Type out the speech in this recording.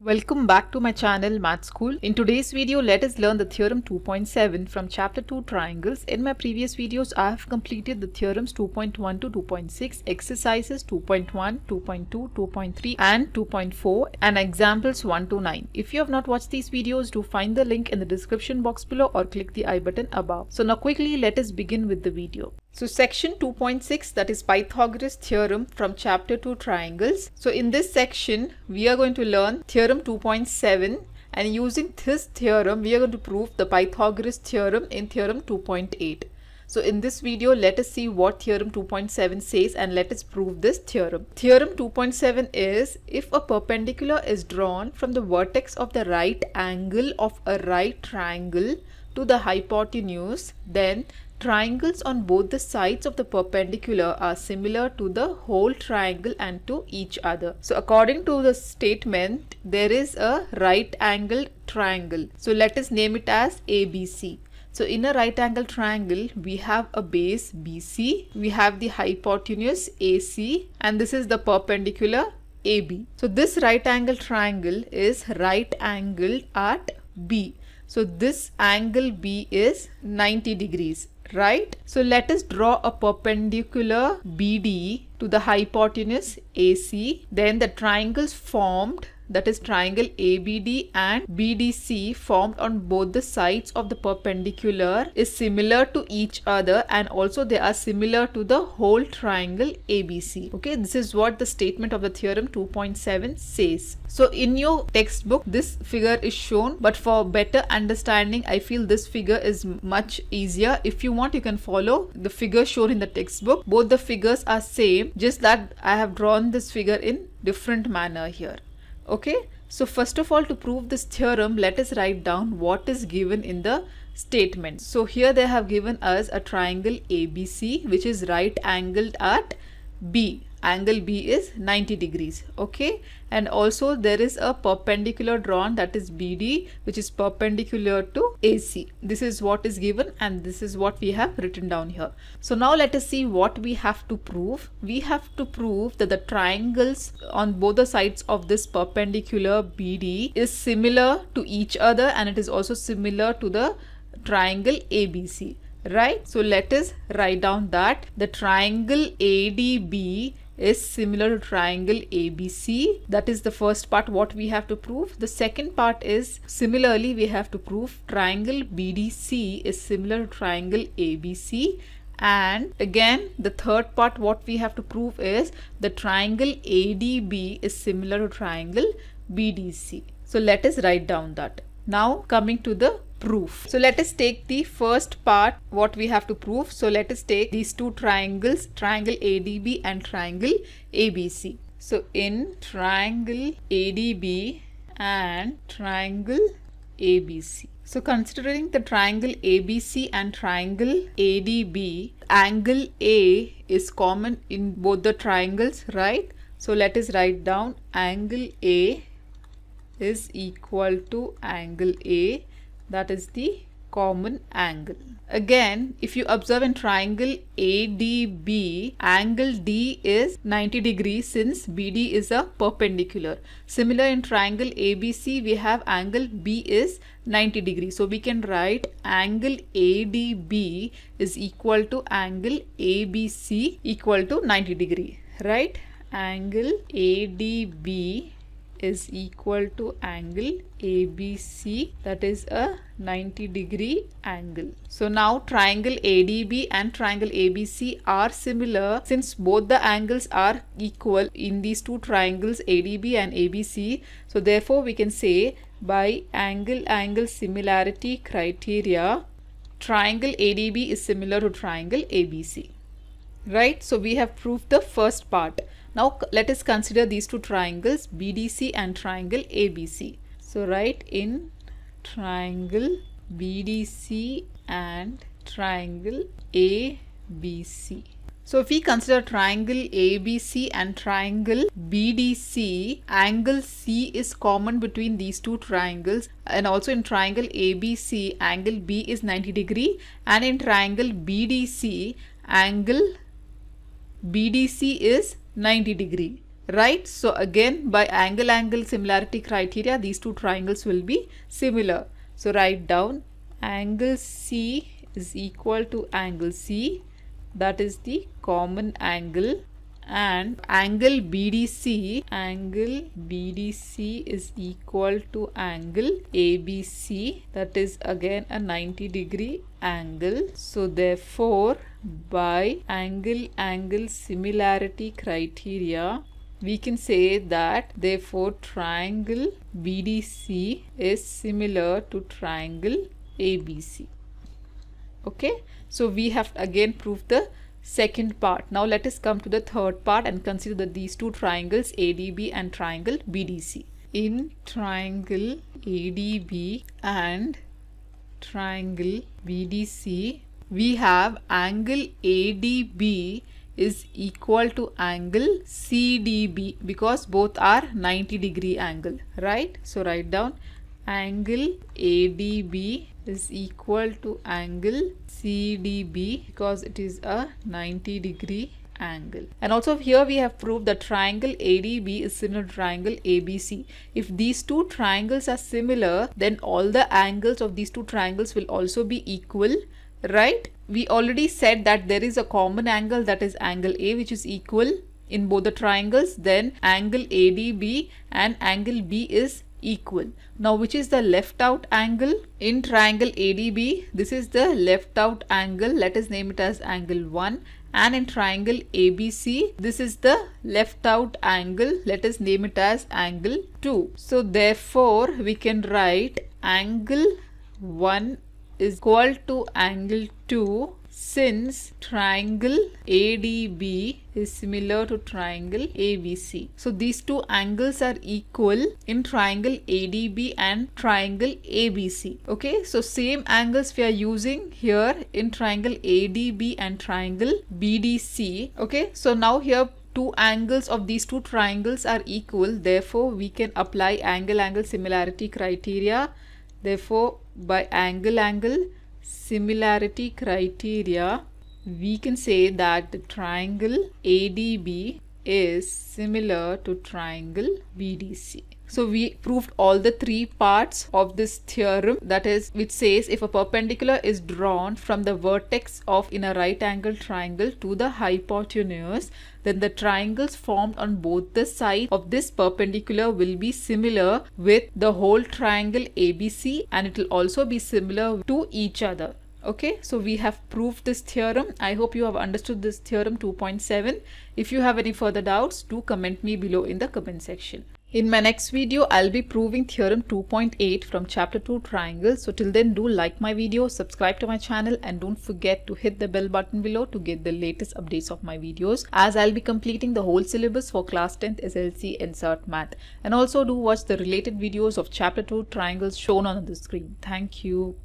Welcome back to my channel Math School. In today's video, let us learn the theorem 2.7 from chapter 2 triangles. In my previous videos, I have completed the theorems 2.1 to 2.6, exercises 2.1, 2.2, 2.3 and 2.4 and examples 1 to 9. If you have not watched these videos, do find the link in the description box below or click the I button above. So now quickly let us begin with the video. So section 2.6, that is Pythagoras theorem from chapter 2 triangles. So in this section we are going to learn theorem 2.7, and using this theorem we are going to prove the Pythagoras theorem in theorem 2.8. So in this video let us see what theorem 2.7 says and let us prove this theorem. Theorem 2.7 is, if a perpendicular is drawn from the vertex of the right angle of a right triangle to the hypotenuse, then triangles on both the sides of the perpendicular are similar to the whole triangle and to each other. So according to the statement, there is a right angled triangle. So let us name it as ABC. So in a right angle triangle, we have a base BC, we have the hypotenuse AC, and this is the perpendicular AB. So this right angle triangle is right angled at B. So this angle B is 90 degrees, right? So let us draw a perpendicular BD to the hypotenuse AC. Then the triangles formed, that is triangle ABD and BDC, formed on both the sides of the perpendicular is similar to each other, and also they are similar to the whole triangle ABC. Okay, this is what the statement of the theorem 2.7 says. So in your textbook this figure is shown, but for better understanding I feel this figure is much easier. If you want, you can follow the figure shown in the textbook. Both the figures are same, just that I have drawn this figure in different manner here. Okay, so first of all, to prove this theorem, let us write down what is given in the statement. So here they have given us a triangle ABC which is right angled at B. Angle B is 90 degrees. Okay, and also there is a perpendicular drawn, that is BD, which is perpendicular to AC. This is what is given and this is what we have written down here. So now let us see what we have to prove. We have to prove that the triangles on both the sides of this perpendicular BD is similar to each other, and it is also similar to the triangle ABC, right? So let us write down that the triangle ADB is similar to triangle ABC. That is the first part what we have to prove. The second part is, similarly we have to prove triangle BDC is similar to triangle ABC. And again the third part what we have to prove is the triangle ADB is similar to triangle BDC. So let us write down that. Now coming to the proof. So let us take the first part what we have to prove. So let us take these two triangles, triangle ADB and triangle ABC. So in triangle ADB and triangle ABC. So considering the triangle ABC and triangle ADB, angle A is common in both the triangles, right? So let us write down angle A is equal to angle A, that is the common angle. Again, if you observe in triangle ADB, angle D is 90 degrees since BD is a perpendicular. Similar in triangle ABC, we have angle B is 90 degrees. So we can write angle ADB is equal to angle ABC equal to 90 degree, right? Angle ADB is equal to angle ABC, that is a 90 degree angle. So now triangle ADB and triangle ABC are similar since both the angles are equal in these two triangles ADB and ABC. So therefore we can say by angle similarity criteria, triangle ADB is similar to triangle ABC, right? So we have proved the first part. Now let us consider these two triangles BDC and triangle ABC. So write in triangle BDC and triangle ABC. So if we consider triangle ABC and triangle BDC, angle C is common between these two triangles, and also in triangle ABC, angle B is 90 degree, and in triangle BDC, angle BDC is 90 degree, right? So again, by angle similarity criteria, these two triangles will be similar. So write down angle C is equal to angle C, that is the common angle, and angle BDC is equal to angle ABC, that is again a 90 degree angle. So therefore, by angle similarity criteria, we can say that therefore triangle BDC is similar to triangle ABC. Okay, so we have again proved the second part. Now let us come to the third part and consider that these two triangles ADB and triangle BDC. In triangle ADB and triangle BDC, we have angle ADB is equal to angle CDB because both are 90 degree angle, right? So write down angle ADB is equal to angle CDB because it is a 90 degree angle. And also here we have proved that triangle ADB is similar to triangle ABC. If these two triangles are similar, then all the angles of these two triangles will also be equal, right? We already said that there is a common angle, that is angle A, which is equal in both the triangles. Then angle ADB and angle B is equal. Now which is the left out angle? In triangle ADB, this is the left out angle, let us name it as angle 1, and in triangle ABC, this is the left out angle, let us name it as angle 2. So therefore we can write angle 1 is equal to angle 2 since triangle ADB is similar to triangle ABC. So these two angles are equal in triangle ADB and triangle ABC. Okay, so same angles we are using here in triangle ADB and triangle BDC. Okay, so now here two angles of these two triangles are equal, therefore we can apply angle similarity criteria. Therefore by angle similarity criteria, we can say that the triangle ADB is similar to triangle BDC. So we proved all the three parts of this theorem, that is, which says if a perpendicular is drawn from the vertex of in a right angle triangle to the hypotenuse, then the triangles formed on both the sides of this perpendicular will be similar with the whole triangle ABC, and it will also be similar to each other. Okay, so we have proved this theorem. I hope you have understood this theorem 2.7. If you have any further doubts, do comment me below in the comment section. In my next video, I'll be proving theorem 2.8 from chapter 2 triangles. So till then, do like my video, subscribe to my channel, and don't forget to hit the bell button below to get the latest updates of my videos, as I'll be completing the whole syllabus for class 10th SLC NCERT Math. And also do watch the related videos of chapter 2 triangles shown on the screen. Thank you.